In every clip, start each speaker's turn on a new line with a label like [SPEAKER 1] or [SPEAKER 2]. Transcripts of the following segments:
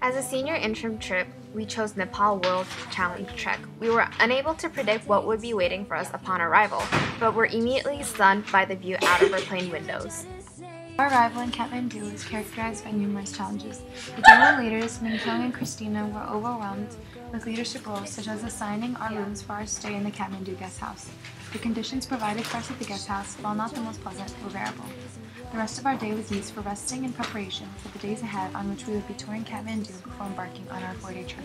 [SPEAKER 1] As a senior interim trip, we chose Nepal World Challenge Trek. We were unable to predict what would be waiting for us upon arrival, but were immediately stunned by the view out of our plane windows.
[SPEAKER 2] Our arrival in Kathmandu was characterized by numerous challenges. The general leaders, Minkyong and Christina, were overwhelmed with leadership roles such as assigning our rooms for our stay in the Kathmandu guest house. The conditions provided for us at the guest house, while not the most pleasant, were bearable. The rest of our day was used for resting and preparation for the days ahead on which we would be touring Kathmandu before embarking on our 4-day trek.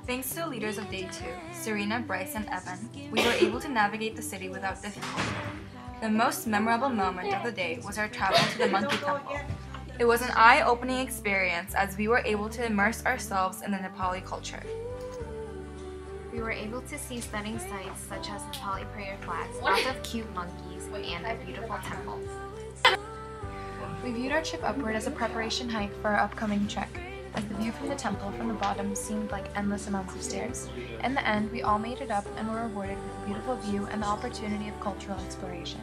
[SPEAKER 3] Thanks to the leaders of Day 2, Serena, Bryce, and Evan, we were able to navigate the city without difficulty. The most memorable moment of the day was our travel to the Monkey Temple. It was an eye-opening experience as we were able to immerse ourselves in the Nepali culture.
[SPEAKER 1] We were able to see stunning sights such as Nepali prayer flags, lots of cute monkeys, and a beautiful temple.
[SPEAKER 2] We viewed our trip upward as a preparation hike for our upcoming trek, as the view from the temple from the bottom seemed like endless amounts of stairs. In the end, we all made it up and were rewarded with a beautiful view and the opportunity of cultural exploration.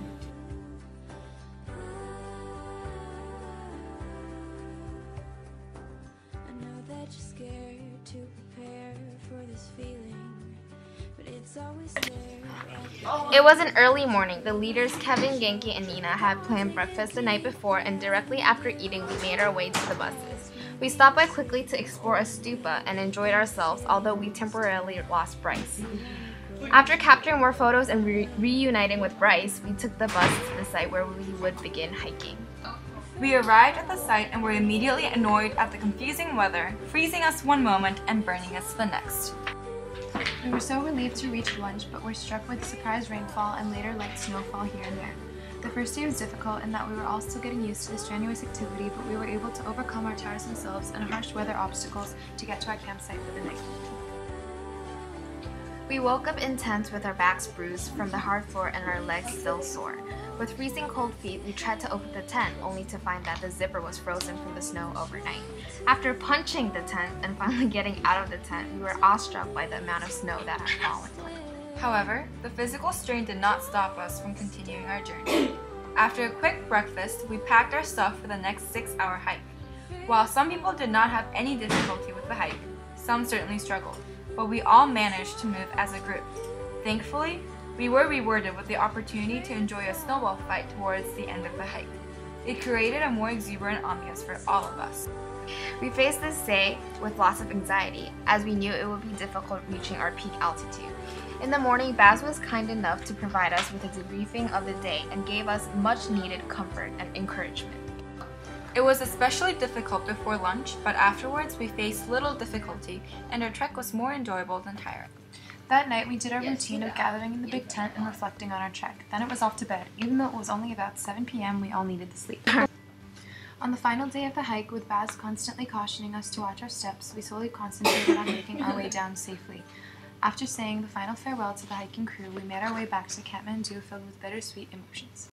[SPEAKER 4] I know that you're scared to prepare for this feeling, but it's always there.
[SPEAKER 1] It was an early morning. The leaders Kevin, Genki, and Nina had planned breakfast the night before, and directly after eating we made our way to the buses. We stopped by quickly to explore a stupa and enjoyed ourselves, although we temporarily lost Bryce. After capturing more photos and reuniting with Bryce, we took the bus to the site where we would begin hiking.
[SPEAKER 3] We arrived at the site and were immediately annoyed at the confusing weather, freezing us one moment and burning us the next.
[SPEAKER 2] We were so relieved to reach lunch, but were struck with surprise rainfall and later light snowfall here and there. The first day was difficult in that we were all still getting used to the strenuous activity, but we were able to overcome our tiresome selves and harsh weather obstacles to get to our campsite for the night.
[SPEAKER 1] We woke up in tents with our backs bruised from the hard floor and our legs still sore. With freezing cold feet, we tried to open the tent, only to find that the zipper was frozen from the snow overnight. After punching the tent and finally getting out of the tent, we were awestruck by the amount of snow that had fallen.
[SPEAKER 3] However, the physical strain did not stop us from continuing our journey. After a quick breakfast, we packed our stuff for the next 6-hour hike. While some people did not have any difficulty with the hike, some certainly struggled, but we all managed to move as a group. Thankfully, we were rewarded with the opportunity to enjoy a snowball fight towards the end of the hike. It created a more exuberant ambiance for all of us.
[SPEAKER 1] We faced this day with lots of anxiety, as we knew it would be difficult reaching our peak altitude. In the morning, Baz was kind enough to provide us with a debriefing of the day and gave us much needed comfort and encouragement.
[SPEAKER 3] It was especially difficult before lunch, but afterwards we faced little difficulty and our trek was more enjoyable than tiring.
[SPEAKER 2] That night we did our routine of gathering in the big tent and reflecting on our trek. Then it was off to bed. Even though it was only about 7 p.m., we all needed the sleep. On the final day of the hike, with Baz constantly cautioning us to watch our steps, we slowly concentrated on making our way down safely. After saying the final farewell to the hiking crew, we made our way back to Kathmandu filled with bittersweet emotions.